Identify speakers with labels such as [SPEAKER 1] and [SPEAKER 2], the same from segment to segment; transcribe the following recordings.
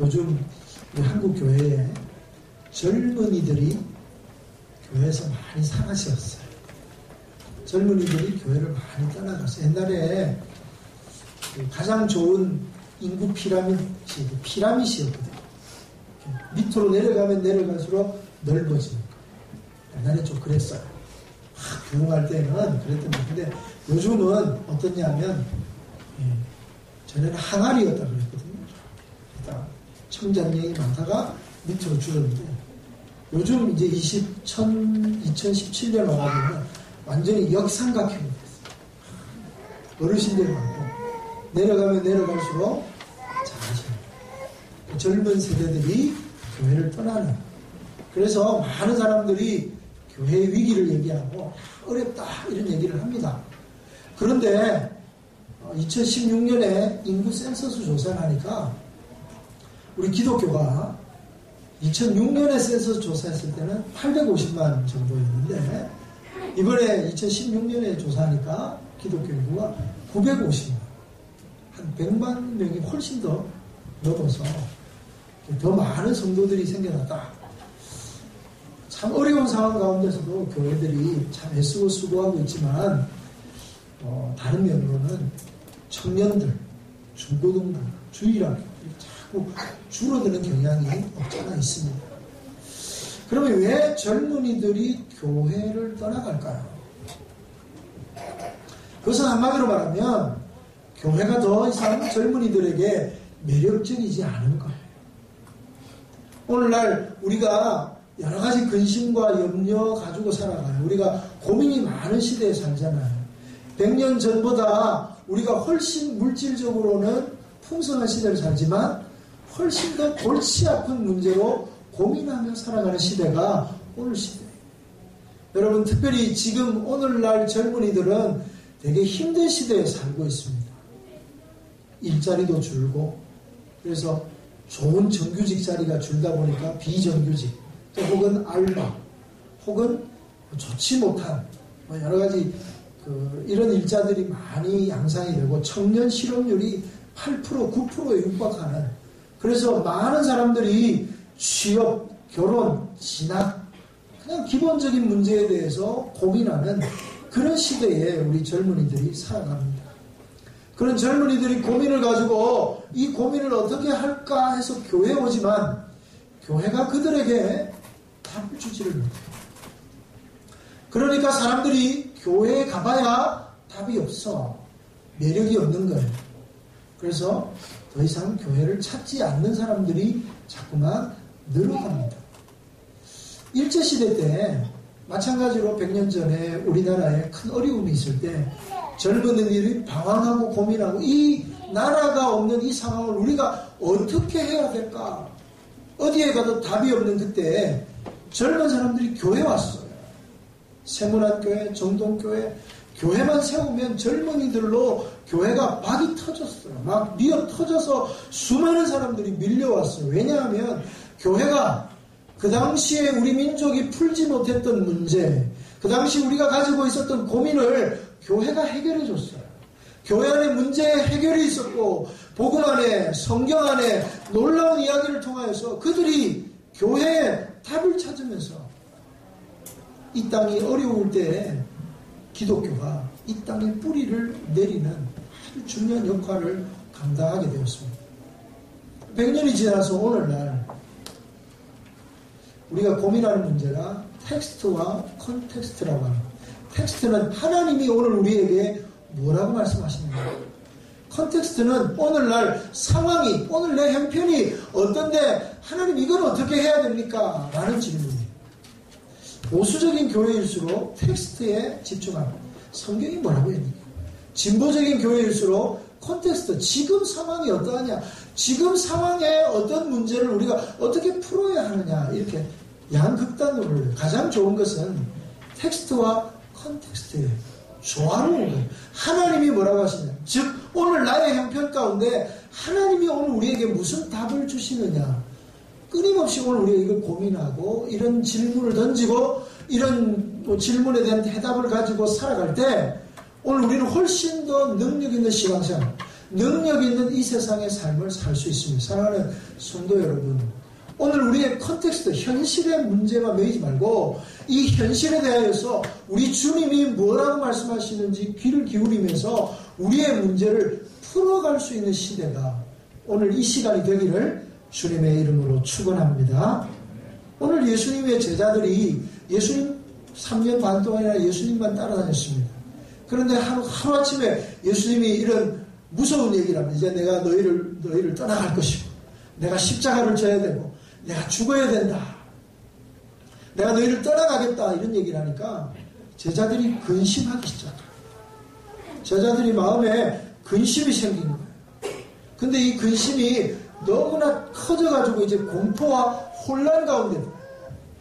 [SPEAKER 1] 요즘 우리 한국 교회에 젊은이들이 교회에서 많이 사라졌어요. 젊은이들이 교회를 많이 떠나갔어요. 옛날에 가장 좋은 인구 피라밋이었거든요. 밑으로 내려가면 내려갈수록 넓어지니까. 옛날에 좀 그랬어요. 부흥할 때는 그랬던 건데, 요즘은 어떠냐면, 전에는 항아리였다고 그랬거든요. 그러니까 청장량이 많다가 밑으로 줄었는데, 요즘 이제 2017년 와가지고 완전히 역삼각형이 됐어요. 어르신들 많고, 내려가면 내려갈수록 작아져요. 젊은 세대들이 교회를 떠나는. 그래서 많은 사람들이 교회의 위기를 얘기하고 어렵다 이런 얘기를 합니다. 그런데 2016년에 인구 센서스 조사를 하니까 우리 기독교가 2006년에 센서스 조사했을 때는 850만 정도였는데 이번에 2016년에 조사하니까 기독교 인구가 950만, 한 100만 명이 훨씬 더 넘어서 더 많은 성도들이 생겨났다. 참 어려운 상황 가운데서도 교회들이 참 애쓰고 수고하고 있지만 다른 면으로는 청년들, 중고등부, 주일학교 자꾸 줄어드는 경향이 없잖아 있습니다. 그러면 왜 젊은이들이 교회를 떠나갈까요? 그것은 한마디로 말하면 교회가 더 이상 젊은이들에게 매력적이지 않은 거예요. 오늘날 우리가 여러 가지 근심과 염려 가지고 살아가요. 우리가 고민이 많은 시대에 살잖아요. 100년 전보다 우리가 훨씬 물질적으로는 풍성한 시대를 살지만 훨씬 더 골치 아픈 문제로 고민하며 살아가는 시대가 오늘 시대예요. 여러분, 특별히 지금 오늘날 젊은이들은 되게 힘든 시대에 살고 있습니다. 일자리도 줄고, 그래서 좋은 정규직 자리가 줄다 보니까 비정규직, 또 혹은 알바, 혹은 좋지 못한 여러 가지 이런 일자들이 많이 양상이 되고 청년 실업률이 8%, 9%에 육박하는, 그래서 많은 사람들이 취업, 결혼, 진학, 그냥 기본적인 문제에 대해서 고민하는 그런 시대에 우리 젊은이들이 살아갑니다. 그런 젊은이들이 고민을 가지고 이 고민을 어떻게 할까 해서 교회에 오지만 교회가 그들에게 답을 주지를 못해요. 그러니까 사람들이 교회에 가봐야 답이 없어. 매력이 없는 거예요. 그래서 더 이상 교회를 찾지 않는 사람들이 자꾸만 늘어갑니다. 일제시대 때 마찬가지로 100년 전에 우리나라에 큰 어려움이 있을 때 젊은이들이 방황하고 고민하고 이 나라가 없는 이 상황을 우리가 어떻게 해야 될까? 어디에 가도 답이 없는 그때 젊은 사람들이 교회에 왔어요. 세문안교회, 정동교회, 교회만 세우면 젊은이들로 교회가 막이 터졌어요. 막 미어 터져서 수많은 사람들이 밀려왔어요. 왜냐하면 교회가 그 당시에 우리 민족이 풀지 못했던 문제, 그 당시 우리가 가지고 있었던 고민을 교회가 해결해 줬어요. 교회 안에 문제 해결이 있었고 복음 안에, 성경 안에 놀라운 이야기를 통하여서 그들이 교회에 답을 찾으면서 이 땅이 어려울 때 기독교가 이 땅에 뿌리를 내리는 아주 중요한 역할을 감당하게 되었습니다. 100년이 지나서 오늘날 우리가 고민하는 문제가 텍스트와 컨텍스트라고 합니다. 텍스트는 하나님이 오늘 우리에게 뭐라고 말씀하시는가? 컨텍스트는 오늘날 상황이, 오늘 내 형편이 어떤데 하나님 이건 어떻게 해야 됩니까? 라는 질문이에요. 보수적인 교회일수록 텍스트에 집중합니다. 성경이 뭐라고 했는가? 진보적인 교회일수록 컨텍스트, 지금 상황이 어떠하냐? 지금 상황에 어떤 문제를 우리가 어떻게 풀어야 하느냐? 이렇게 양극단으로. 가장 좋은 것은 텍스트와 컨텍스트예요. 조화로운 거예요. 하나님이 뭐라고 하시냐? 즉 오늘 나의 형편 가운데 하나님이 오늘 우리에게 무슨 답을 주시느냐? 끊임없이 오늘 우리가 이걸 고민하고 이런 질문을 던지고 이런 질문에 대한 대답을 가지고 살아갈 때 오늘 우리는 훨씬 더 능력 있는 신앙생활, 능력 있는 이 세상의 삶을 살 수 있습니다. 사랑하는 성도 여러분, 오늘 우리의 컨텍스트, 현실의 문제만 매이지 말고 이 현실에 대하여서 우리 주님이 뭐라고 말씀하시는지 귀를 기울이면서 우리의 문제를 풀어갈 수 있는 시대가 오늘 이 시간이 되기를 주님의 이름으로 축원합니다. 오늘 예수님의 제자들이 예수님 3년 반 동안이나 예수님만 따라다녔습니다. 그런데 하루아침에 예수님이 이런 무서운 얘기를 합니다. 이제 내가 너희를 떠나갈 것이고 내가 십자가를 져야 되고 내가 죽어야 된다. 내가 너희를 떠나가겠다. 이런 얘기를 하니까 제자들이 근심하기 시작해요. 제자들이 마음에 근심이 생긴 거예요. 근데 이 근심이 너무나 커져가지고 이제 공포와 혼란 가운데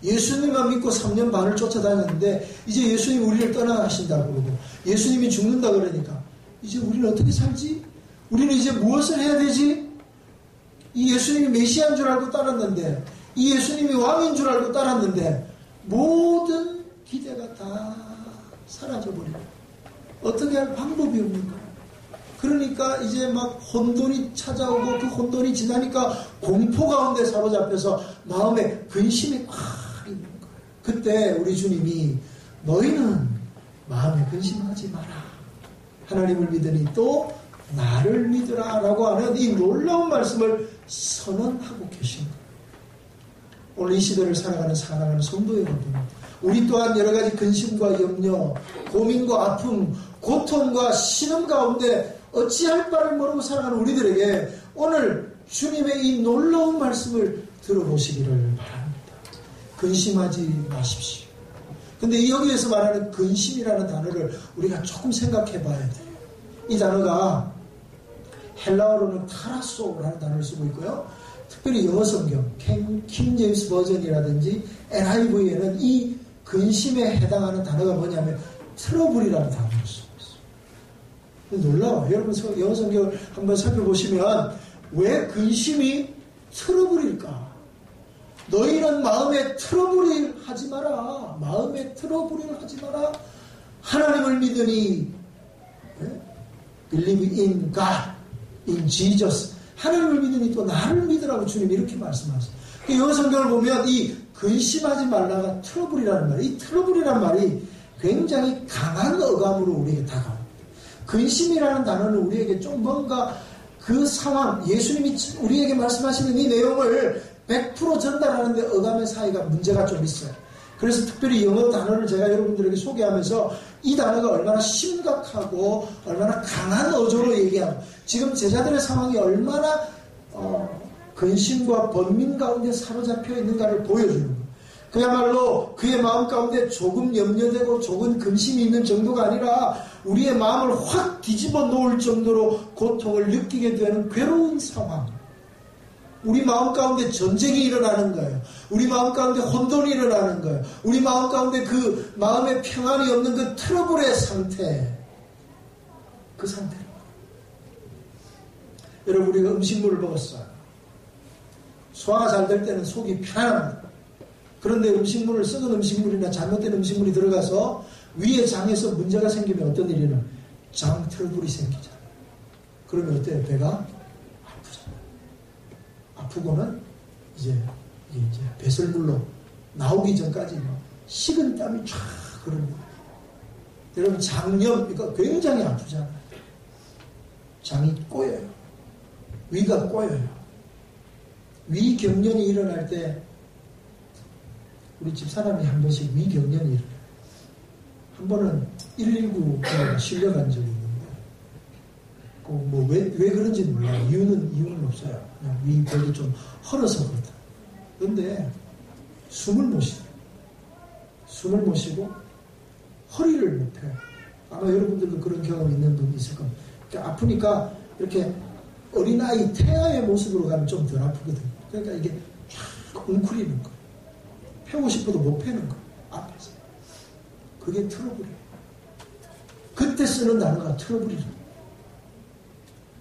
[SPEAKER 1] 예수님만 믿고 3년 반을 쫓아다녔는데 이제 예수님 우리를 떠나가신다고 그러고 예수님이 죽는다 그러니까 이제 우리는 어떻게 살지? 우리는 이제 무엇을 해야 되지? 이 예수님이 메시아인 줄 알고 따랐는데 이 예수님이 왕인 줄 알고 따랐는데 모든 기대가 다 사라져버리고 어떻게 할 방법이 없는 거예요. 그러니까 이제 막 혼돈이 찾아오고 그 혼돈이 지나니까 공포 가운데 사로잡혀서 마음에 근심이 꽉 있는 거예요. 그때 우리 주님이 너희는 마음에 근심하지 마라. 하나님을 믿으니 또 나를 믿으라 라고 하는 이 놀라운 말씀을 선언하고 계신 거예요. 오늘 이 시대를 살아가는 사랑하는 성도 여러분, 우리 또한 여러 가지 근심과 염려, 고민과 아픔, 고통과 신음 가운데 어찌할 바를 모르고 살아가는 우리들에게 오늘 주님의 이 놀라운 말씀을 들어보시기를 바랍니다. 근심하지 마십시오. 근데 여기에서 말하는 근심이라는 단어를 우리가 조금 생각해 봐야 돼요. 이 단어가 헬라어로는 타라소라는 단어를 쓰고 있고요. 특별히 영어 성경, 킹 제임스 버전이라든지 NIV에는 이 근심에 해당하는 단어가 뭐냐면 트러블이라는 단어를 쓰고 있어요. 놀라워요. 여러분 영어 성경을 한번 살펴보시면 왜 근심이 트러블일까? 너희는 마음에 트러블을 하지 마라. 마음에 트러블을 하지 마라. 하나님을 믿으니 believe in God, in Jesus. 하나님을 믿으니 또 나를 믿으라고 주님이 이렇게 말씀하세요. 영어 성경을 보면 이 근심하지 말라가 트러블이라는 말이, 이 트러블이라는 말이 굉장히 강한 어감으로 우리에게 다가옵니다. 근심이라는 단어는 우리에게 좀 뭔가 그 상황, 예수님이 우리에게 말씀하시는 이 내용을 100% 전달하는데 어감의 사이가 문제가 좀 있어요. 그래서 특별히 영어 단어를 제가 여러분들에게 소개하면서 이 단어가 얼마나 심각하고 얼마나 강한 어조로 얘기하고 지금 제자들의 상황이 얼마나 근심과 번민 가운데 사로잡혀 있는가를 보여주는 거예요. 그야말로 그의 마음 가운데 조금 염려되고 조금 근심이 있는 정도가 아니라 우리의 마음을 확 뒤집어 놓을 정도로 고통을 느끼게 되는 괴로운 상황. 우리 마음 가운데 전쟁이 일어나는 거예요. 우리 마음 가운데 혼돈이 일어나는 거예요. 우리 마음 가운데 그 마음의 평안이 없는 그 트러블의 상태. 그 상태로. 여러분 우리가 음식물을 먹었어요. 소화가 잘 될 때는 속이 편안합니다. 그런데 음식물을 썩은 음식물이나 잘못된 음식물이 들어가서 위에 장에서 문제가 생기면 어떤 일이냐? 장 트러블이 생기잖아요. 그러면 어때요? 배가 아프잖아요. 아프고는 이제 배설물로 나오기 전까지 식은 땀이 쫙 흐릅니다. 여러분 장염 이거 굉장히 아프잖아요. 장이 꼬여요. 위가 꼬여요. 위경련이 일어날 때 우리 집 사람이 한 번씩 위경련이 일어나요. 한 번은 119에 실려간 적이 있는데 왜 그런지는 몰라요. 이유는 없어요. 그냥 위벽이 좀 헐어서 그렇다. 그런데 숨을 못 쉬고 허리를 못 펴요. 아마 여러분들도 그런 경험 있는 분 있을 겁니다. 그러니까 아프니까 이렇게 어린아이 태아의 모습으로 가면 좀 덜 아프거든요. 그러니까 이게 쫙 웅크리는 거예요. 펴고 싶어도 못 펴는 거예요. 앞에서. 그게 트러블이에요. 그때 쓰는 단어가 트러블이죠.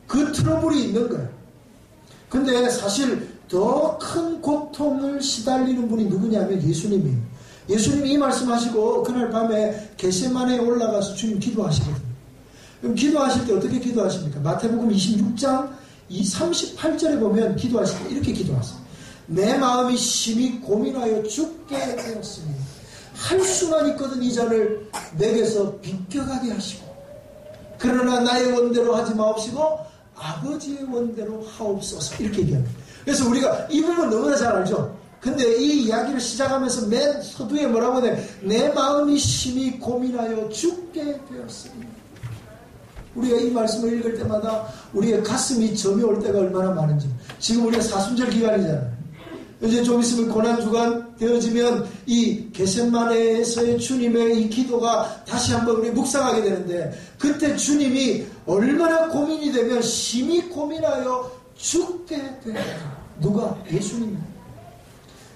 [SPEAKER 1] 그 트러블이 있는 거예요. 근데 사실 더 큰 고통을 시달리는 분이 누구냐면 예수님이에요. 예수님이 이 말씀하시고 그날 밤에 겟세마네에 올라가서 주님 기도하시거든요. 그럼 기도하실 때 어떻게 기도하십니까? 마태복음 26장 38절에 보면 기도하실 때 이렇게 기도하세요. 내 마음이 심히 고민하여 죽게 되었으니 할 수만 있거든 이 잔을 내게서 비껴가게 하시고 그러나 나의 원대로 하지 마옵시고 아버지의 원대로 하옵소서 이렇게 얘기합니다. 그래서 우리가 이 부분 너무나 잘 알죠. 근데 이 이야기를 시작하면서 맨 서두에 뭐라고 해? 내 마음이 심히 고민하여 죽게 되었으니 우리가 이 말씀을 읽을 때마다 우리의 가슴이 점이 올 때가 얼마나 많은지. 지금 우리가 사순절 기간이잖아요. 이제 좀 있으면 고난주간 되어지면 이 겟세마네에서의 주님의 이 기도가 다시 한번 우리 묵상하게 되는데 그때 주님이 얼마나 고민이 되면 심히 고민하여 죽게 된다. 누가? 예수님.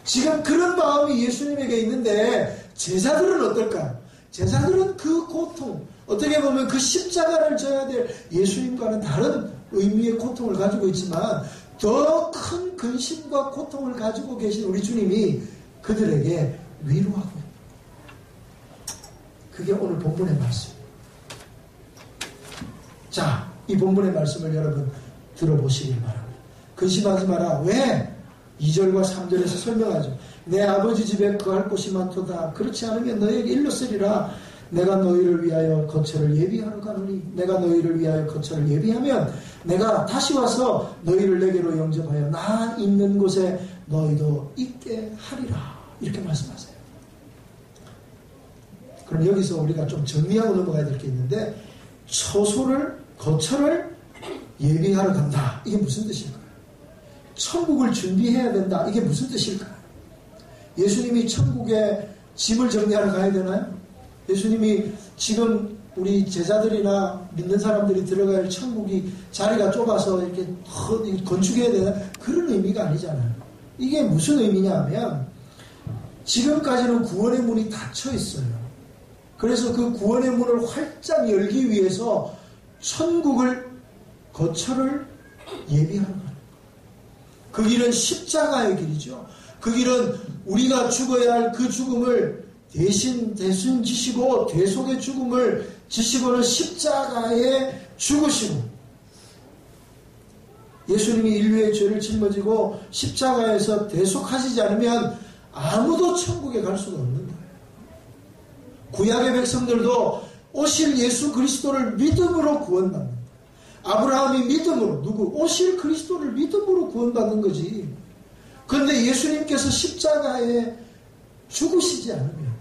[SPEAKER 1] 지금 그런 마음이 예수님에게 있는데 제자들은 어떨까요? 제자들은 그 고통, 어떻게 보면 그 십자가를 져야 될 예수님과는 다른 의미의 고통을 가지고 있지만 더 큰 근심과 고통을 가지고 계신 우리 주님이 그들에게 위로하고 있다. 그게 오늘 본문의 말씀입니다. 자, 이 본문의 말씀을 여러분 들어보시길 바랍니다. 근심하지 마라. 왜? 2절과 3절에서 설명하죠. 내 아버지 집에 거할 곳이 많도다. 그렇지 않으면 너에게 일러 쓰리라. 내가 너희를 위하여 거처를 예비하러 가노니 내가 너희를 위하여 거처를 예비하면 내가 다시 와서 너희를 내게로 영접하여 나 있는 곳에 너희도 있게 하리라. 이렇게 말씀하세요. 그럼 여기서 우리가 좀 정리하고 넘어가야 될 게 있는데 거처를 예비하러 간다. 이게 무슨 뜻일까요? 천국을 준비해야 된다. 이게 무슨 뜻일까요? 예수님이 천국에 짐을 정리하러 가야 되나요? 예수님이 지금 우리 제자들이나 믿는 사람들이 들어가야 할 천국이 자리가 좁아서 이렇게 건축해야 되나? 그런 의미가 아니잖아요. 이게 무슨 의미냐 하면 지금까지는 구원의 문이 닫혀 있어요. 그래서 그 구원의 문을 활짝 열기 위해서 거처를 예비하는 거예요. 그 길은 십자가의 길이죠. 그 길은 우리가 죽어야 할 그 죽음을 대신 지시고 대속의 죽음을 지시고는 십자가에 죽으시고 예수님이 인류의 죄를 짊어지고 십자가에서 대속하시지 않으면 아무도 천국에 갈 수가 없는 거예요. 구약의 백성들도 오실 예수 그리스도를 믿음으로 구원받는 아브라함이 믿음으로 오실 그리스도를 믿음으로 구원받는 거지. 그런데 예수님께서 십자가에 죽으시지 않으면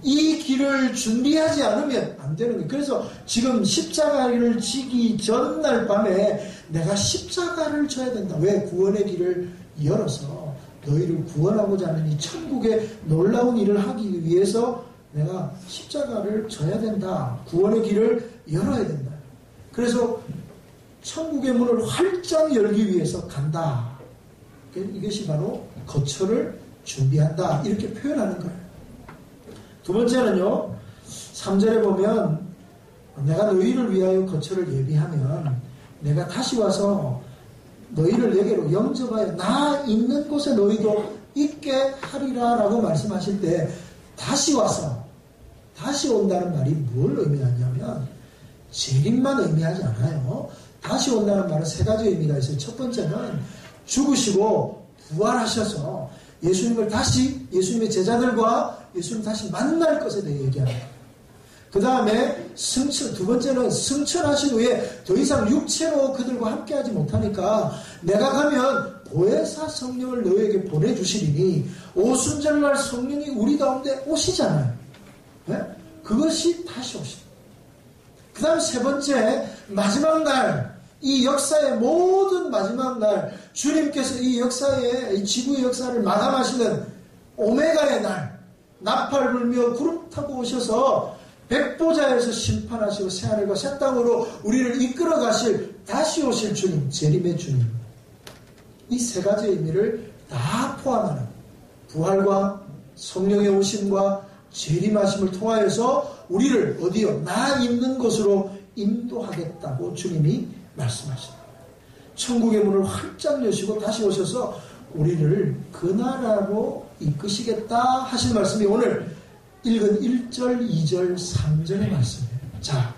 [SPEAKER 1] 이 길을 준비하지 않으면 안 되는 거예요. 그래서 지금 십자가를 지기 전날 밤에 내가 십자가를 져야 된다. 왜? 구원의 길을 열어서 너희를 구원하고자 하는 이 천국의 놀라운 일을 하기 위해서 내가 십자가를 져야 된다. 구원의 길을 열어야 된다. 그래서 천국의 문을 활짝 열기 위해서 간다. 이것이 바로 거처를 준비한다. 이렇게 표현하는 거예요. 두 번째는요. 3절에 보면 내가 너희를 위하여 거처를 예비하면 내가 다시 와서 너희를 내게로 영접하여 나 있는 곳에 너희도 있게 하리라 라고 말씀하실 때 다시 온다는 말이 뭘 의미하냐면 재림만 의미하지 않아요. 다시 온다는 말은 세 가지 의미가 있어요. 첫 번째는 죽으시고 부활하셔서 예수님의 제자들과 예수님 다시 만날 것에 대해 얘기합니다. 그 다음에 두 번째는 승천하신 후에 더 이상 육체로 그들과 함께하지 못하니까 내가 가면 보혜사 성령을 너희에게 보내주시리니 오순절날 성령이 우리 가운데 오시잖아요. 네? 그것이 다시 오십니다. 그 다음 세 번째 마지막 날 이 역사의 모든 마지막 날 주님께서 이 지구의 역사를 마감하시는 오메가의 날 나팔 불며 구름 타고 오셔서 백보자에서 심판하시고 새하늘과 새 땅으로 우리를 이끌어 가실 다시 오실 주님, 재림의 주님. 이 세 가지 의미를 다 포함하는 부활과 성령의 오심과 재림하심을 통하여서 우리를 어디요? 나 있는 곳으로 인도하겠다고 주님이 말씀하십니다. 천국의 문을 활짝 여시고 다시 오셔서 우리를 그 나라로 이끄시겠다 하신 말씀이 오늘 읽은 1절, 2절, 3절의 말씀이에요. 자,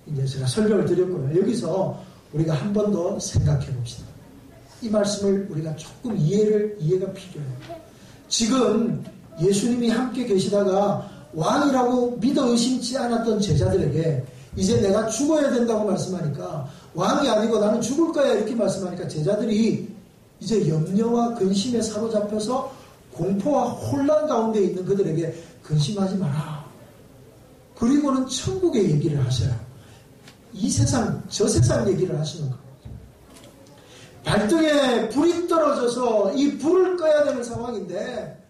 [SPEAKER 1] 이제 제가 설명을 드렸고요. 여기서 우리가 한 번 더 생각해 봅시다. 이 말씀을 우리가 조금 이해가 필요해요. 지금 예수님이 함께 계시다가 왕이라고 믿어 의심치 않았던 제자들에게 이제 내가 죽어야 된다고 말씀하니까, 왕이 아니고 나는 죽을 거야 이렇게 말씀하니까 제자들이 이제 염려와 근심에 사로잡혀서 공포와 혼란 가운데 있는 그들에게 근심하지 마라. 그리고는 천국의 얘기를 하셔요. 이 세상, 저 세상 얘기를 하시는 거예요. 발등에 불이 떨어져서 이 불을 꺼야 되는 상황인데,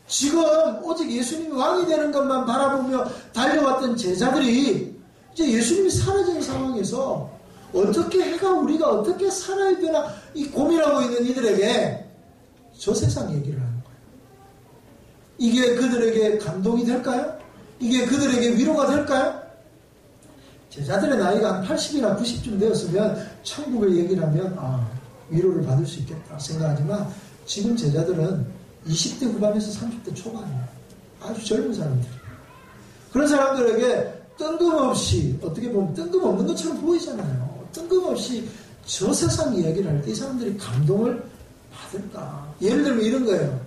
[SPEAKER 1] 지금 오직 예수님이 왕이 되는 것만 바라보며 달려왔던 제자들이 이제 예수님이 사라진 상황에서 어떻게 우리가 어떻게 살아야 되나 이 고민하고 있는 이들에게 저 세상 얘기를 하는 거예요. 이게 그들에게 감동이 될까요? 이게 그들에게 위로가 될까요? 제자들의 나이가 한 80이나 90쯤 되었으면 천국을 얘기를 하면 위로를 받을 수 있겠다 생각하지만, 지금 제자들은 20대 후반에서 30대 초반이에요. 아주 젊은 사람들이에요. 그런 사람들에게 뜬금없이, 어떻게 보면 뜬금없는 것처럼 보이잖아요. 뜬금없이 저 세상 이야기를 할 때 이 사람들이 감동을 받을까? 예를 들면 이런 거예요.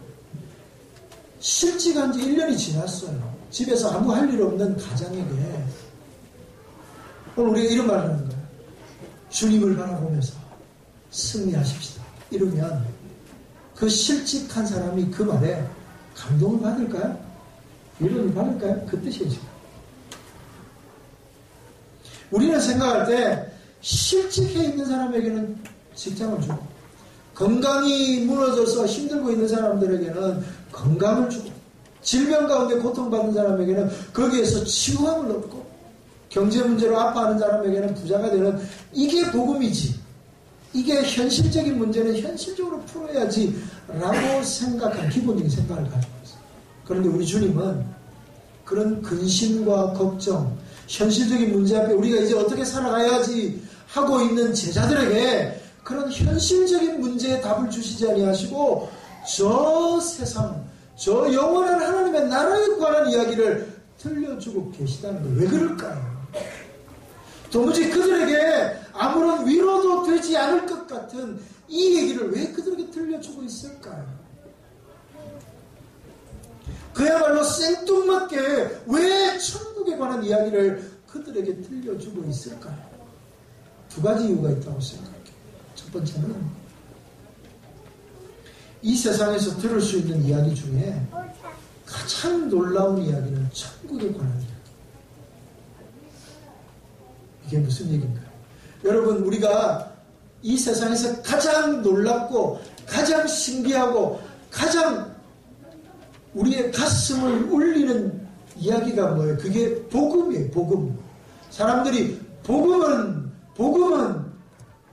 [SPEAKER 1] 실직한 지 1년이 지났어요. 집에서 아무 할 일 없는 가장에게 오늘 우리가 이런 말을 하는 거예요. 주님을 바라보면서 승리하십시다. 이러면 그 실직한 사람이 그 말에 감동을 받을까요? 위로를 받을까요? 그 뜻이죠. 우리는 생각할 때 실직해 있는 사람에게는 직장을 주고, 건강이 무너져서 힘들고 있는 사람들에게는 건강을 주고, 질병 가운데 고통받는 사람에게는 거기에서 치유함을 얻고, 경제 문제로 아파하는 사람에게는 부자가 되는, 이게 복음이지. 이게 현실적인 문제는 현실적으로 풀어야지 라고 생각한 기본적인 생각을 가지고 있어요. 그런데 우리 주님은 그런 근심과 걱정, 현실적인 문제 앞에 우리가 이제 어떻게 살아가야지 하고 있는 제자들에게 그런 현실적인 문제에 답을 주시지 아니하시고, 저 세상, 저 영원한 하나님의 나라에 관한 이야기를 들려주고 계시다는 거예요. 왜 그럴까요? 도무지 그들에게 아무런 위로도 되지 않을 것 같은 이 얘기를 왜 그들에게 들려주고 있을까요? 그야말로 생뚱맞게 왜 천국에 관한 이야기를 그들에게 들려주고 있을까요? 두 가지 이유가 있다고 생각해요. 첫 번째는 이 세상에서 들을 수 있는 이야기 중에 가장 놀라운 이야기는 천국에 관한 이야기. 이게 무슨 얘기인가요? 여러분, 우리가 이 세상에서 가장 놀랍고 가장 신기하고 가장 우리의 가슴을 울리는 이야기가 뭐예요? 그게 복음이에요. 복음. 사람들이 복음은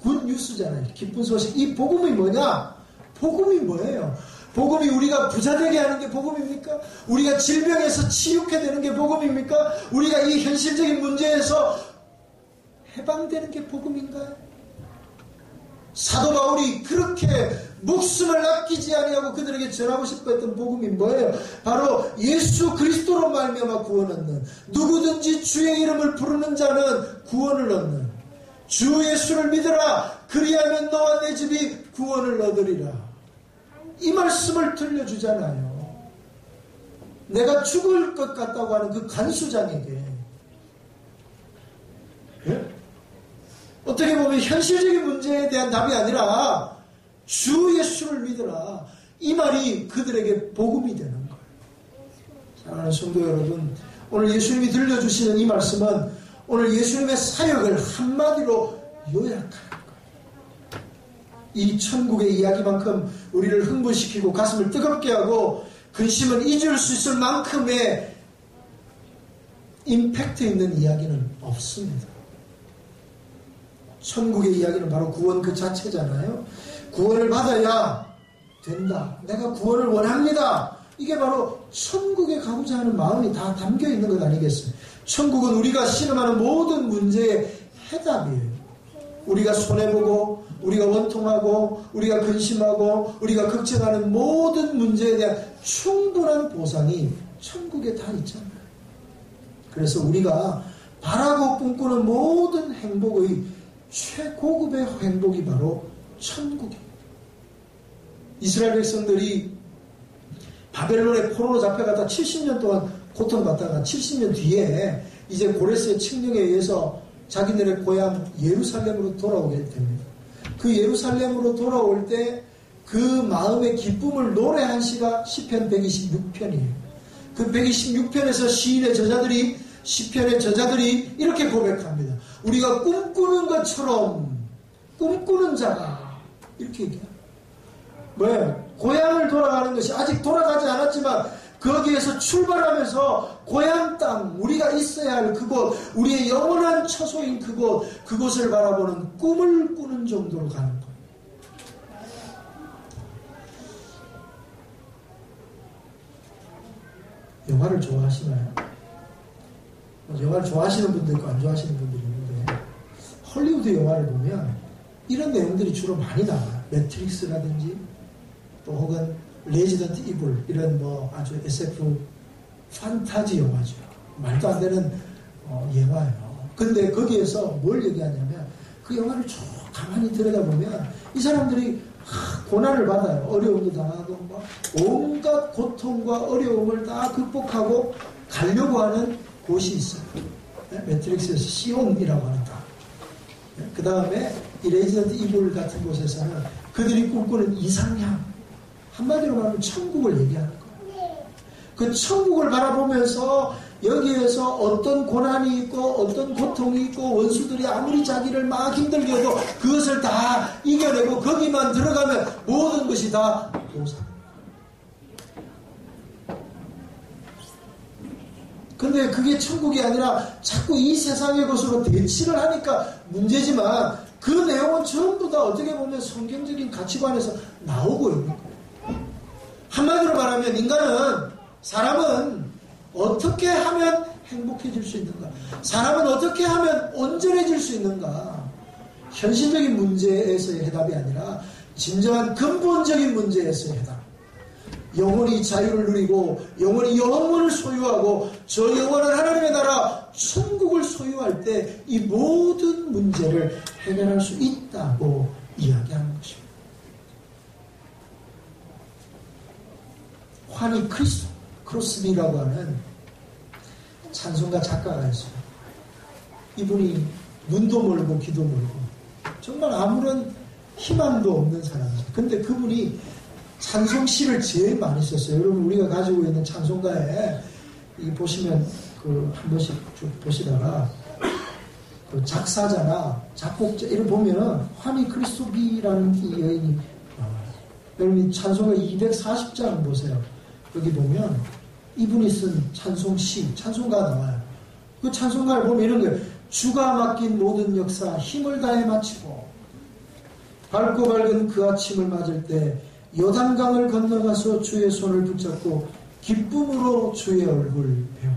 [SPEAKER 1] 굿뉴스잖아요. 기쁜 소식. 이 복음이 뭐냐? 복음이 뭐예요? 복음이 우리가 부자 되게 하는 게 복음입니까? 우리가 질병에서 치유케 되는 게 복음입니까? 우리가 이 현실적인 문제에서 해방되는 게 복음인가요? 사도 바울이 그렇게 목숨을 아끼지 아니하고 그들에게 전하고 싶어 했던 복음이 뭐예요? 바로 예수 그리스도로 말미암아 구원 얻는, 누구든지 주의 이름을 부르는 자는 구원을 얻는, 주 예수를 믿으라 그리하면 너와 내 집이 구원을 얻으리라. 이 말씀을 들려주잖아요. 내가 죽을 것 같다고 하는 그 간수장에게, 예? 어떻게 보면 현실적인 문제에 대한 답이 아니라 주 예수를 믿으라, 이 말이 그들에게 복음이 되는 거예요. 사랑하는 성도 여러분, 오늘 예수님이 들려주시는 이 말씀은 오늘 예수님의 사역을 한마디로 요약하는 거예요. 이 천국의 이야기만큼 우리를 흥분시키고 가슴을 뜨겁게 하고 근심을 잊을 수 있을 만큼의 임팩트 있는 이야기는 없습니다. 천국의 이야기는 바로 구원 그 자체잖아요. 구원을 받아야 된다. 내가 구원을 원합니다. 이게 바로 천국에 가고자 하는 마음이 다 담겨 있는 것 아니겠어요? 천국은 우리가 신음하는 모든 문제의 해답이에요. 우리가 손해보고, 우리가 원통하고, 우리가 근심하고, 우리가 걱정하는 모든 문제에 대한 충분한 보상이 천국에 다 있잖아요. 그래서 우리가 바라고 꿈꾸는 모든 행복의 최고급의 행복이 바로 천국입니다. 이스라엘 백성들이 바벨론의 포로로 잡혀갔다 70년 동안 고통받다가 70년 뒤에 이제 고레스의 칙령에 의해서 자기네의 고향 예루살렘으로 돌아오게 됩니다. 그 예루살렘으로 돌아올 때 그 마음의 기쁨을 노래한 시가 시편 126편이에요. 그 126편에서 시인의 저자들이 시편의 저자들이 이렇게 고백합니다. 우리가 꿈꾸는 것처럼 꿈꾸는 자가 이렇게 얘기해요. 뭐예요? 고향을 돌아가는 것이 아직 돌아가지 않았지만 거기에서 출발하면서 고향 땅, 우리가 있어야 할 그곳, 우리의 영원한 처소인 그곳을 바라보는 꿈을 꾸는 정도로 가는 거예요. 영화를 좋아하시나요? 영화를 좋아하시는 분도 있고 안 좋아하시는 분들이 있는데 헐리우드 영화를 보면 이런 내용들이 주로 많이 나와요. 매트릭스라든지 또 혹은 레지던트 이블 이런 뭐 아주 SF 판타지 영화죠. 말도 안 되는 영화예요. 근데 거기에서 뭘 얘기하냐면 그 영화를 쭉 가만히 들여다보면 이 사람들이 고난을 받아요. 어려움도 당하고 막 온갖 고통과 어려움을 다 극복하고 가려고 하는 곳이 있어요. 매트릭스에서 시온이라고 하는 다. 그 다음에 이 레지던트 이블 같은 곳에서는 그들이 꿈꾸는 이상향, 한마디로 말하면 천국을 얘기하는 거예요. 그 천국을 바라보면서 여기에서 어떤 고난이 있고 어떤 고통이 있고 원수들이 아무리 자기를 막 힘들게 해도 그것을 다 이겨내고 거기만 들어가면 모든 것이 다 보상. 근데 그게 천국이 아니라 자꾸 이 세상의 것으로 대치를 하니까 문제지만 그 내용은 전부 다 어떻게 보면 성경적인 가치관에서 나오고 있는 거예요. 한마디로 말하면 사람은 어떻게 하면 행복해질 수 있는가? 사람은 어떻게 하면 온전해질 수 있는가? 현실적인 문제에서의 해답이 아니라 진정한 근본적인 문제에서의 해답. 영원히 자유를 누리고 영원히 영혼을 소유하고 저 영원한 하나님의 나라 천국을 소유할 때 이 모든 문제를 해결할 수 있다고 이야기하는 것입니다. 환희 크로스비라고 하는 찬송가 작가가 있어요. 이분이 눈도 멀고 귀도 멀고 정말 아무런 희망도 없는 사람이에요. 근데 그분이 찬송시를 제일 많이 썼어요. 여러분 우리가 가지고 있는 찬송가에 이 보시면 그 한 번씩 쭉 보시다가 그 작사자나 작곡자 이런 보면 환희 크리스토비라는 이 여인이 나와요. 여러분 찬송가 240장 보세요. 여기 보면 이분이 쓴 찬송시, 찬송가 나와요. 그 찬송가를 보면 이런 거예요. 주가 맡긴 모든 역사 힘을 다해 마치고 밝고 밝은 그 아침을 맞을 때 요단강을 건너가서 주의 손을 붙잡고 기쁨으로 주의 얼굴 배우리.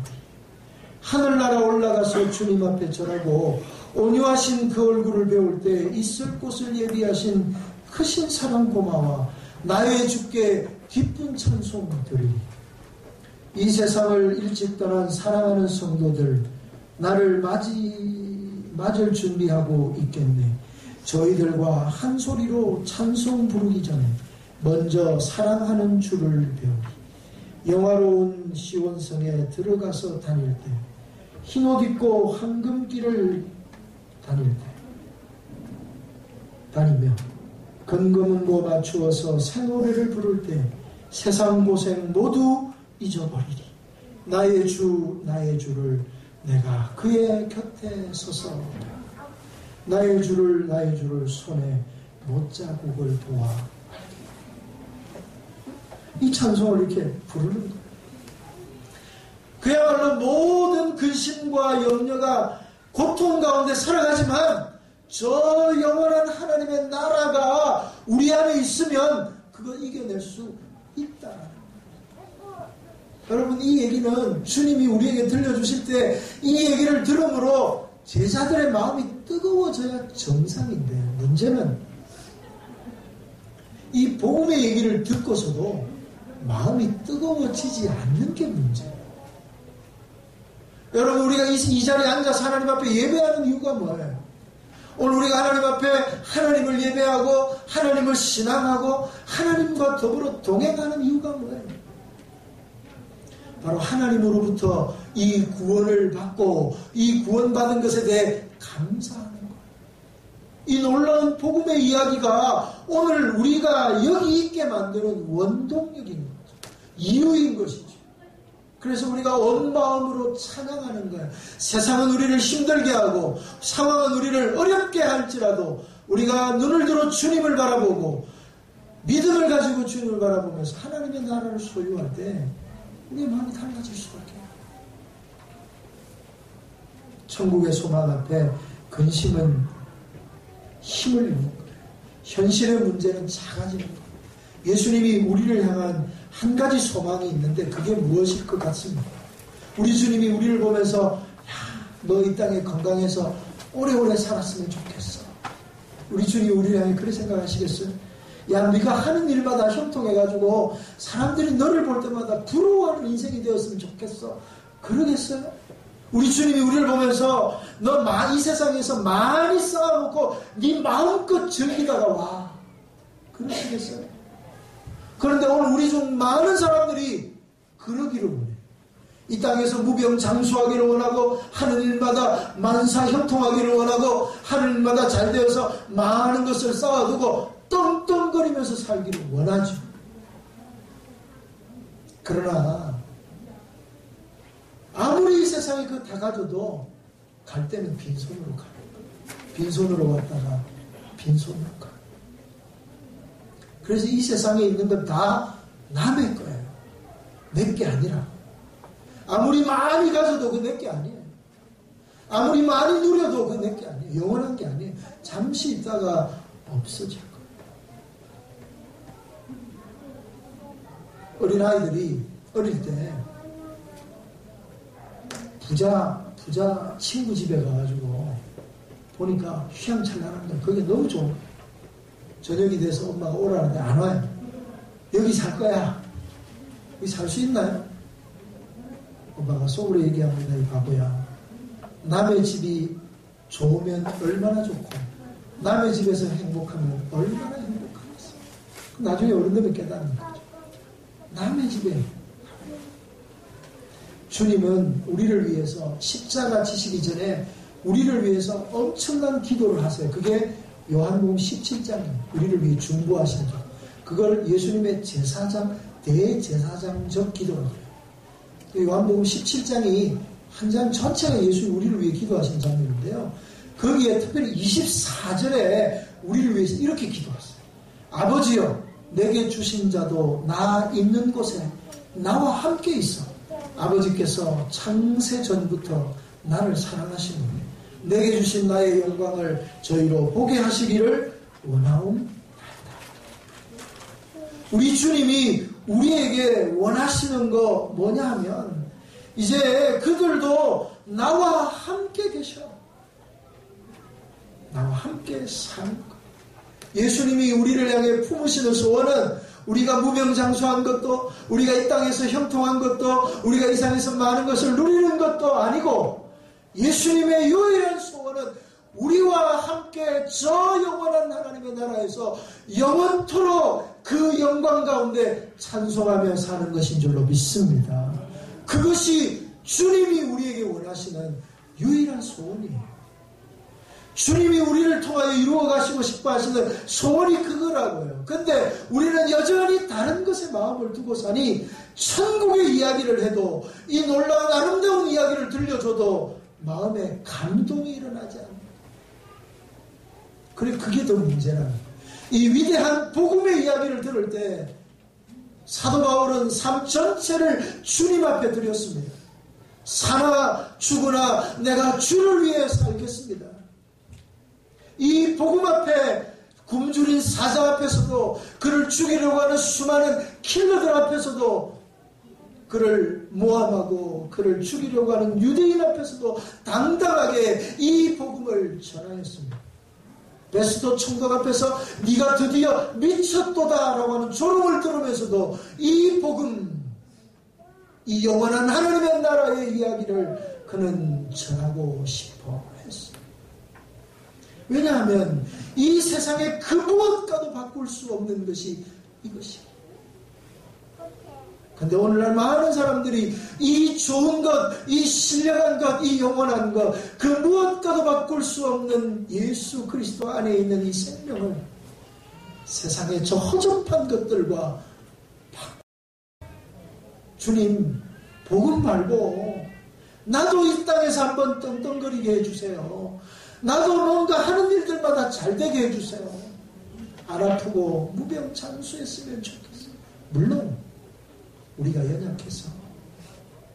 [SPEAKER 1] 하늘나라 올라가서 주님 앞에 절하고 온유하신 그 얼굴을 배울 때 있을 곳을 예비하신 크신 사랑 고마워 나의 주께 기쁜 찬송 드리리. 이 세상을 일찍 떠난 사랑하는 성도들 나를 맞을 준비하고 있겠네. 저희들과 한 소리로 찬송 부르기 전에 먼저 사랑하는 주를 배우리. 영화로운 시온성에 들어가서 다닐 때 흰옷 입고 황금길을 다니며 건금은고 맞추어서 새 노래를 부를 때 세상 고생 모두 잊어버리리. 나의 주를 내가 그의 곁에 서서 나의 주를 손에 못자국을 보아 이 찬송을 이렇게 부르는 거예요. 그야말로 모든 근심과 염려가 고통 가운데 살아가지만 저 영원한 하나님의 나라가 우리 안에 있으면 그거 이겨낼 수 있다. 여러분 이 얘기는 주님이 우리에게 들려주실 때 이 얘기를 들음으로 제자들의 마음이 뜨거워져야 정상인데 문제는 이 복음의 얘기를 듣고서도 마음이 뜨거워지지 않는 게 문제예요. 여러분, 우리가 이 자리에 앉아서 하나님 앞에 예배하는 이유가 뭐예요? 오늘 우리가 하나님 앞에 하나님을 예배하고 하나님을 신앙하고 하나님과 더불어 동행하는 이유가 뭐예요? 바로 하나님으로부터 이 구원을 받고 이 구원받은 것에 대해 감사하는 거예요. 이 놀라운 복음의 이야기가 오늘 우리가 여기 있게 만드는 원동력인 거죠. 이유인 것이죠. 그래서 우리가 온 마음으로 찬양하는 거예요. 세상은 우리를 힘들게 하고 상황은 우리를 어렵게 할지라도 우리가 눈을 들어 주님을 바라보고 믿음을 가지고 주님을 바라보면서 하나님의 나라를 소유할 때 우리의 마음이 달라질 수밖에 없어요. 천국의 소망 앞에 근심은 힘을 잃는 거예요. 현실의 문제는 작아지는 거예요. 예수님이 우리를 향한 한 가지 소망이 있는데 그게 무엇일 것 같습니다. 우리 주님이 우리를 보면서 너 이 땅에 건강해서 오래오래 살았으면 좋겠어. 우리 주님이 우리를 향해 그렇게 생각하시겠어요? 야, 네가 하는 일마다 형통해가지고 사람들이 너를 볼 때마다 부러워하는 인생이 되었으면 좋겠어. 그러겠어요? 우리 주님이 우리를 보면서 너 이 세상에서 많이 쌓아놓고 네 마음껏 즐기다가 와. 그러시겠어요? 그런데 오늘 우리 중 많은 사람들이 그러기를 원해요. 이 땅에서 무병장수하기를 원하고 하는 일마다 만사형통하기를 원하고 하는 일마다 잘 되어서 많은 것을 쌓아두고 떵떵거리면서 살기를 원하죠. 그러나 아무리 이 세상에 그거 다 가져도 갈 때는 빈손으로 가요. 빈손으로 왔다가 빈손으로 가요. 그래서 이 세상에 있는 건 다 남의 거예요. 내 게 아니라. 아무리 많이 가져도 그거 내 게 아니에요. 아무리 많이 누려도 그거 내 게 아니에요. 영원한 게 아니에요. 잠시 있다가 없어질 거예요. 어린아이들이 어릴 때 부자 친구 집에 가가지고 보니까 휘황찬란한 거 그게 너무 좋은 거예요. 저녁이 돼서 엄마가 오라는데 안 와요. 여기 살 거야. 여기 살 수 있나요? 엄마가 속으로 얘기합니다. 이 바보야. 남의 집이 좋으면 얼마나 좋고 남의 집에서 행복하면 얼마나 행복하겠어. 나중에 어른들은 깨닫는 거죠. 남의 집에 주님은 우리를 위해서 십자가 지시기 전에 우리를 위해서 엄청난 기도를 하세요. 그게 요한복음 17장이에요. 우리를 위해 중보하시는 것. 그걸 예수님의 제사장, 대제사장적 기도라고 해요. 요한복음 17장이 한 장 전체가 예수님 우리를 위해 기도하시는 장면인데요. 거기에 특별히 24절에 우리를 위해서 이렇게 기도하세요. 아버지여, 내게 주신 자도 나 있는 곳에 나와 함께 있어. 아버지께서 창세 전부터 나를 사랑하시노니 내게 주신 나의 영광을 저희로 보게 하시기를 원하옵나이다. 우리 주님이 우리에게 원하시는 거 뭐냐 하면 이제 그들도 나와 함께 계셔. 나와 함께 사는 것. 예수님이 우리를 향해 품으시는 소원은 우리가 무병장수한 것도 우리가 이 땅에서 형통한 것도 우리가 이 세상에서 많은 것을 누리는 것도 아니고 예수님의 유일한 소원은 우리와 함께 저 영원한 하나님의 나라에서 영원토록 그 영광 가운데 찬송하며 사는 것인 줄로 믿습니다. 그것이 주님이 우리에게 원하시는 유일한 소원이에요. 주님이 우리를 통하여 이루어 가시고 싶어 하시는 소원이 그거라고요. 근데 우리는 여전히 다른 것에 마음을 두고 사니 천국의 이야기를 해도 이 놀라운 아름다운 이야기를 들려줘도 마음에 감동이 일어나지 않는다. 그래, 그게 더 문제라는 거예요. 이 위대한 복음의 이야기를 들을 때 사도 바울은 삶 전체를 주님 앞에 드렸습니다. 사나 죽으나 내가 주를 위해 살겠습니다. 이 복음 앞에 굶주린 사자 앞에서도 그를 죽이려고 하는 수많은 킬러들 앞에서도 그를 모함하고 그를 죽이려고 하는 유대인 앞에서도 당당하게 이 복음을 전하였습니다. 베스도 총독 앞에서 네가 드디어 미쳤도다 라고 하는 조롱을 들으면서도 이 복음, 이 영원한 하나님의 나라의 이야기를 그는 전하고 싶어 했어요. 왜냐하면 이 세상에 그 무엇과도 바꿀 수 없는 것이 이것이에요. 근데 오늘날 많은 사람들이 이 좋은 것, 이 신령한 것, 이 영원한 것, 그 무엇과도 바꿀 수 없는 예수 그리스도 안에 있는 이 생명을 세상의 저 허접한 것들과 주님, 복음 말고 나도 이 땅에서 한번 떵떵거리게 해주세요. 나도 뭔가 하는 일들마다 잘 되게 해주세요. 안 아프고 무병장수했으면 좋겠어요. 물론 우리가 연약해서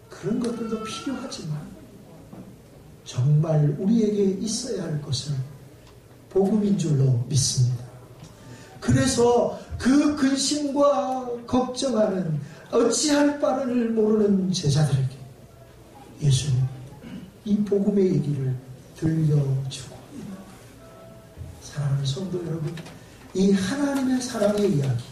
[SPEAKER 1] 그런 것들도 필요하지만 정말 우리에게 있어야 할 것은 복음인 줄로 믿습니다. 그래서 그 근심과 걱정하는 어찌할 바를 모르는 제자들에게 예수님 이 복음의 얘기를 들려주고 있는 사랑하는 성도 여러분, 이 하나님의 사랑의 이야기,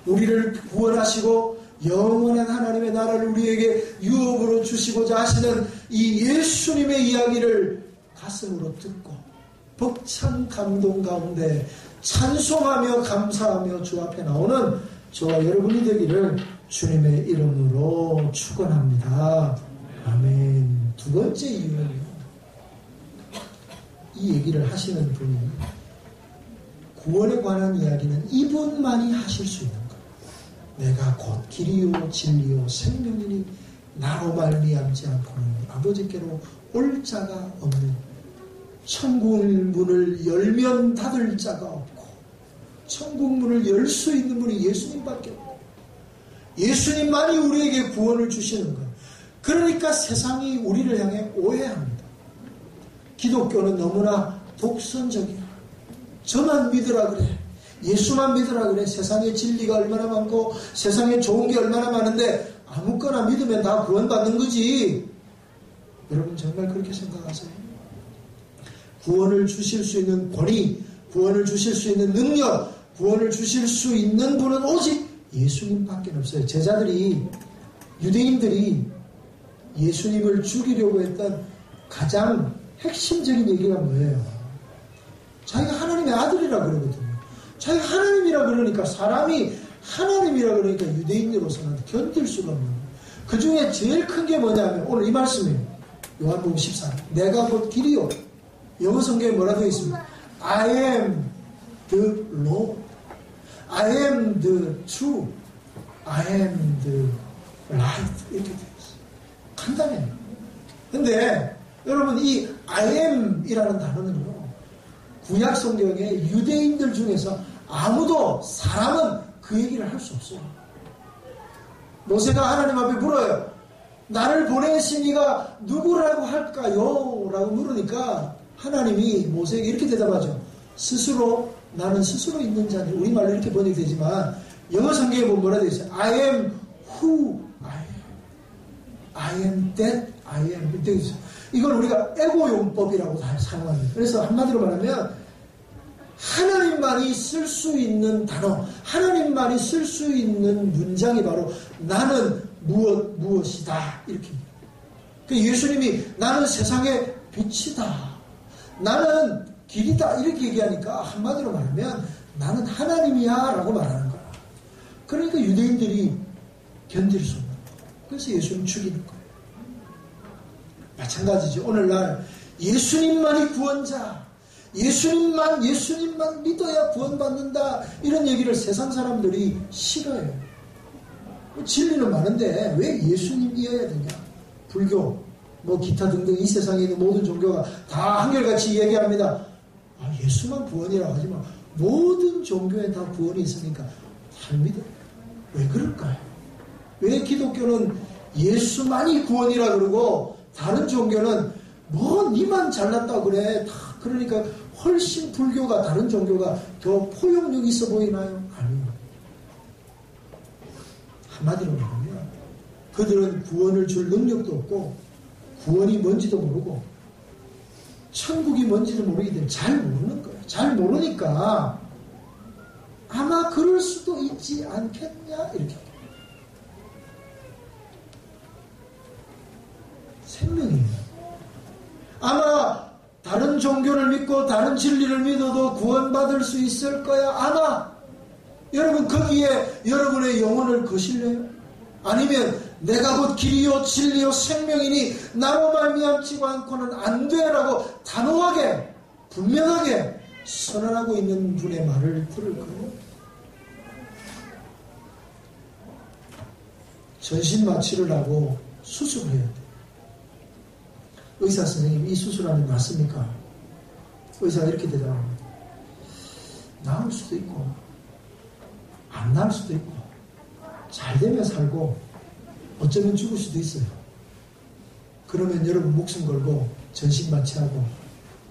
[SPEAKER 1] 우리를 구원하시고 영원한 하나님의 나라를 우리에게 유업으로 주시고자 하시는 이 예수님의 이야기를 가슴으로 듣고 벅찬 감동 가운데 찬송하며 감사하며 주 앞에 나오는 저와 여러분이 되기를 주님의 이름으로 축원합니다. 아멘. 두 번째 이유는요, 이 얘기를 하시는 분이 구원에 관한 이야기는 이분만이 하실 수 있는 거예요. 내가 곧 길이요 진리요 생명이니 나로 말미암지 않고는 아버지께로 올 자가 없는, 천국 문을 열면 닫을 자가 없고 천국 문을 열 수 있는 분이 예수님밖에 없고 예수님만이 우리에게 구원을 주시는 거예요. 그러니까 세상이 우리를 향해 오해합니다. 기독교는 너무나 독선적이야. 저만 믿으라 그래. 예수만 믿으라 그래. 세상에 진리가 얼마나 많고 세상에 좋은 게 얼마나 많은데 아무거나 믿으면 다 구원받는 거지. 여러분 정말 그렇게 생각하세요? 구원을 주실 수 있는 권위, 구원을 주실 수 있는 능력, 구원을 주실 수 있는 분은 오직 예수님밖에 없어요. 제자들이, 유대인들이 예수님을 죽이려고 했던 가장 핵심적인 얘기가 뭐예요? 자기가 하나님의 아들이라 그러거든요. 자기가 하나님이라 그러니까, 사람이 하나님이라 그러니까 유대인으로서는 견딜 수가 없는 거예요. 그 중에 제일 큰 게 뭐냐면 오늘 이 말씀이에요. 요한복음 14. 내가 곧 길이요. 영어 성경에 뭐라 되어 있습니까? I am the Lord. I am the truth. I am the light. 이렇게 되어 있어요. 간단해요. 근데 여러분 이 I am 이라는 단어는요, 구약 성경에 유대인들 중에서 아무도, 사람은 그 얘기를 할 수 없어요. 모세가 하나님 앞에 물어요. 나를 보내신 이가 누구라고 할까요? 라고 물으니까 하나님이 모세에게 이렇게 대답하죠. 스스로, 나는 스스로 있는 자니, 우리말로 이렇게 번역이 되지만 영어 성경에 보면 뭐라 되어 있어요? I am who I am. I am that I am. 이렇게 되어 있어요. 이걸 우리가 애고용법이라고 다 사용합니다. 그래서 한마디로 말하면 하나님만이 쓸 수 있는 단어, 하나님만이 쓸 수 있는 문장이 바로 나는 무엇이다. 이렇게. 예수님이 나는 세상의 빛이다. 나는 길이다. 이렇게 얘기하니까 한마디로 말하면 나는 하나님이야 라고 말하는 거야. 그러니까 유대인들이 견딜 수 없는 거야. 그래서 예수님 죽이는 거예요. 마찬가지죠. 오늘날 예수님만이 구원자, 예수님만 믿어야 구원받는다, 이런 얘기를 세상 사람들이 싫어해요. 진리는 많은데 왜 예수님이어야 되냐. 불교, 뭐 기타 등등 이 세상에 있는 모든 종교가 다 한결같이 얘기합니다. 예수만 구원이라고 하지만 모든 종교에 다 구원이 있으니까 잘 믿어요. 왜 그럴까요? 왜 기독교는 예수만이 구원이라 그러고 다른 종교는 뭐 니만 잘났다 그래. 다 그러니까 훨씬 불교가, 다른 종교가 더 포용력이 있어 보이나요? 아니요. 한마디로 말하면 그들은 구원을 줄 능력도 없고 구원이 뭔지도 모르고 천국이 뭔지도 모르기 때문에 잘 모르는 거예요. 잘 모르니까 아마 그럴 수도 있지 않겠냐 이렇게. 생명이에요. 아마 다른 종교를 믿고 다른 진리를 믿어도 구원받을 수 있을 거야. 아마 여러분 거기에 여러분의 영혼을 거실래요? 아니면 내가 곧 길이요 진리요 생명이니 나로 말미암지 않고는 안 돼라고 단호하게 분명하게 선언하고 있는 분의 말을 들을 거예요? 전신 마취를 하고 수술을 해야 돼. 의사 선생님, 이 수술하면 낫습니까? 의사가 이렇게 대답합니다. 나을 수도 있고 안 나을 수도 있고 잘 되면 살고 어쩌면 죽을 수도 있어요. 그러면 여러분 목숨 걸고 전신 마취하고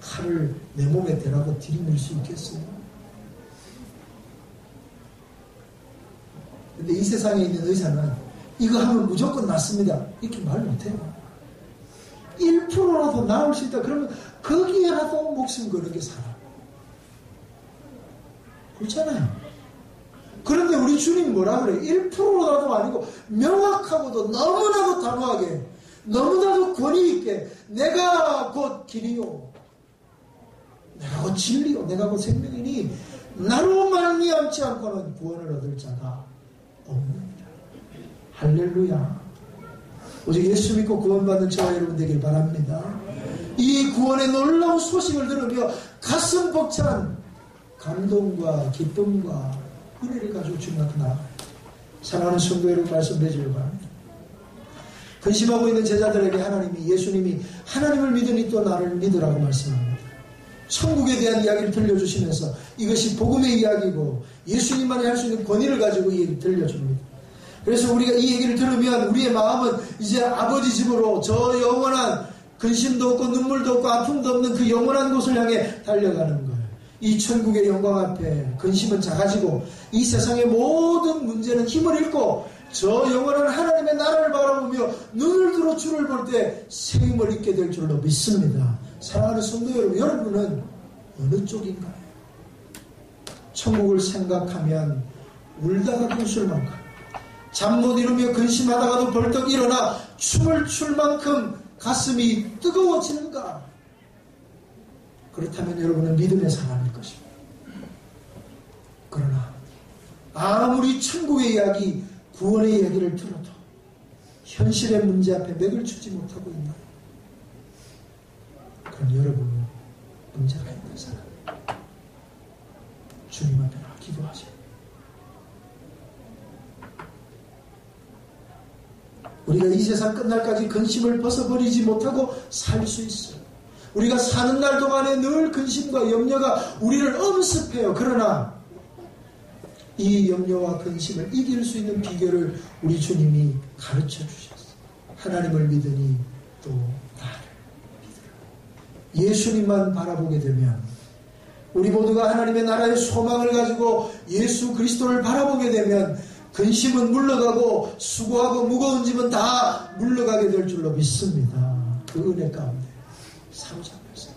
[SPEAKER 1] 칼을 내 몸에 대라고 들이밀 수 있겠어요? 근데 이 세상에 있는 의사는 이거 하면 무조건 낫습니다. 이렇게 말 못해요. 1%라도 나올 수 있다. 그러면 거기에라도 목숨 거는 게 사람. 그렇잖아요. 그런데 우리 주님 뭐라 그래요? 1%라도 아니고 명확하고도 너무나도 단호하게 너무나도 권위 있게 내가 곧 길이요 내가 곧 진리요 내가 곧 생명이니 나로 말미암지 않고는 구원을 얻을 자가 없느니라. 할렐루야. 오직 예수 믿고 구원받는 저와 여러분 되길 바랍니다. 이 구원의 놀라운 소식을 들으며 가슴 벅찬 감동과 기쁨과 은혜를 가지고 주님 앞에 나아가요. 사랑하는 성도 여러분 말씀 되시길 바랍니다. 근심하고 있는 제자들에게 하나님이 예수님이 하나님을 믿으니 또 나를 믿으라고 말씀합니다. 천국에 대한 이야기를 들려주시면서 이것이 복음의 이야기고 예수님만이 할 수 있는 권위를 가지고 이 얘기를 들려줍니다. 그래서 우리가 이 얘기를 들으면 우리의 마음은 이제 아버지 집으로 저 영원한 근심도 없고 눈물도 없고 아픔도 없는 그 영원한 곳을 향해 달려가는 거예요. 이 천국의 영광 앞에 근심은 작아지고 이 세상의 모든 문제는 힘을 잃고 저 영원한 하나님의 나라를 바라보며 눈을 들어 주를 볼 때 새 힘을 잊게 될 줄로 믿습니다. 사랑하는 성도 여러분, 여러분은 어느 쪽인가요? 천국을 생각하면 울다가도 웃을 만큼 잠 못 이루며 근심하다가도 벌떡 일어나 춤을 출 만큼 가슴이 뜨거워지는가? 그렇다면 여러분은 믿음의 사람일 것입니다. 그러나 아무리 천국의 이야기, 구원의 이야기를 들어도 현실의 문제 앞에 맥을 추지 못하고 있나요? 그럼 여러분은 문제가 있는 사람. 주님 앞에 기도하세요. 우리가 이 세상 끝날까지 근심을 벗어버리지 못하고 살 수 있어요. 우리가 사는 날 동안에 늘 근심과 염려가 우리를 엄습해요. 그러나 이 염려와 근심을 이길 수 있는 비결을 우리 주님이 가르쳐 주셨어요. 하나님을 믿으니 또 나를 믿으라. 예수님만 바라보게 되면 우리 모두가 하나님의 나라의 소망을 가지고 예수 그리스도를 바라보게 되면 근심은 물러가고 수고하고 무거운 짐은 다 물러가게 될 줄로 믿습니다. 그 은혜 가운데 사로잡혀서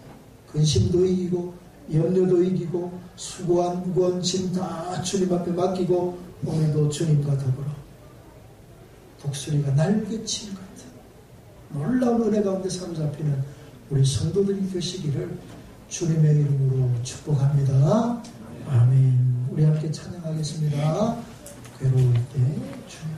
[SPEAKER 1] 근심도 이기고 염려도 이기고 수고한 무거운 짐 다 주님 앞에 맡기고 오늘도 주님과 더불어 독수리가 날개칠 같은 놀라운 은혜 가운데 사로잡히는 우리 성도들이 되시기를 주님의 이름으로 축복합니다. 아멘. 우리 함께 찬양하겠습니다. 괴로울 때 주님